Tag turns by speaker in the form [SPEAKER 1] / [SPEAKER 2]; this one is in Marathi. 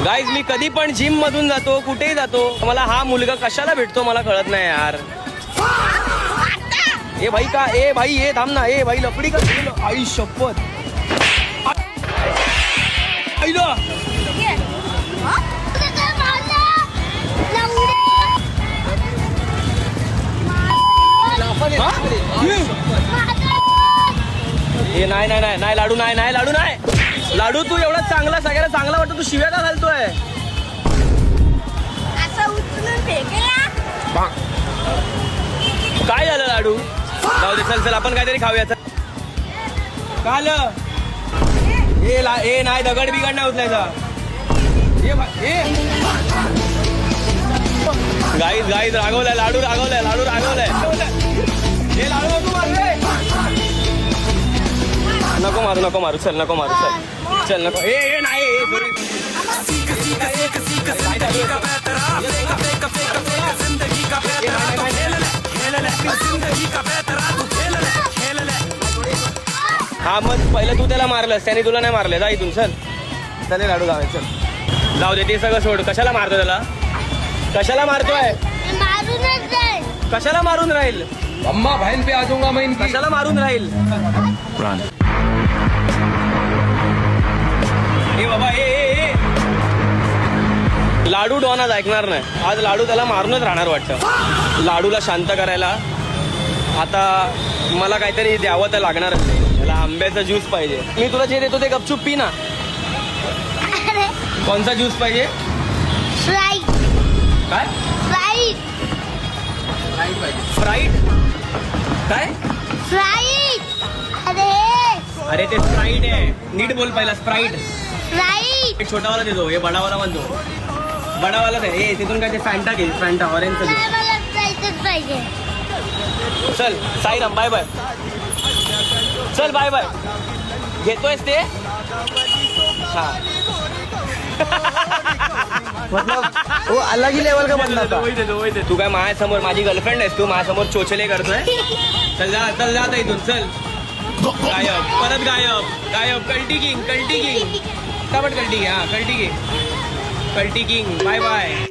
[SPEAKER 1] गाईज मी कधी पण जिम मधून जातो, कुठेही जातो, मला हा मुलगा कशाला भेटतो मला कळत नाही यार. ए भाई का, ए भाई ये थांब ना, ए भाई लफडी का, आई शपथ. आईला हे नाही नाही नाही नाही लाडू, नाही नाही लाडू, नाही लाडू. तू एवढा चांगला, सगळ्याला चांगला वाटतो, तू शिव्या का घालतोय? काय झालं लाडू? जाऊ दे, चल चल आपण काहीतरी खाऊया. काल ए नाही, दगड बिगड नाही उचलायचा. गाईज गाईज रागवलाय लाडू, रागवलाय लाडू, रागवलाय. हे लाडू नको मारू, नको मारू, नको मारू, चल नको मारू, चल चल नको. ए नाही, हा मग पहिलं तू त्याला मारलंस, त्याने तुला नाही मारलं. जा इथून, चल चल लाडू जाऊ, चल जाऊ दे, ते सगळं सोड. कशाला मारतो त्याला, कशाला मारतोय? कशाला मारून राहील?
[SPEAKER 2] अम्मा बहन पे आ जाऊंगा मैं इनकी.
[SPEAKER 1] कशाला मारून राहील? ए बाबा, ए लाडू डॉन आज ऐकणार नाही. आज लाडू त्याला मारूनच राहणार वाटतं. लाडूला शांत करायला आता मला काहीतरी द्यावं तर लागणार. त्याला आंब्याचा ज्यूस पाहिजे. मी तुला जे देतो ते गपचूप पी ना. कोणता ज्यूस पाहिजे? काय स्प्राईट? काय अरे ते स्प्राईट आहे, नीट बोल पहिला. स्प्राईट एक छोटावाला देतो, हे बडावाला म्हणतो. बडावालाच आहे. हे तिथून काय ते फॅन्टा घे, फॅन्टा ऑरेंजचा ज्यूस. चल साईराम, बाय बाय. चल बाय बाय. घेतोयस ते? हा
[SPEAKER 2] मतलब वो अलग ही लेवल का बंदा था.
[SPEAKER 1] तू काय माझ्यासमोर, माझी गर्लफ्रेंड आहेस तू, माझ्यासमोर चोचले करतोय? चल जा, चल जाता इथून, चल. गायब, परत गायब, गायब. कल्टी किंग, कल्टी किंग, पटापट कल्टी किंग. हा कल्टी किंग, कल्टी किंग. Bye bye.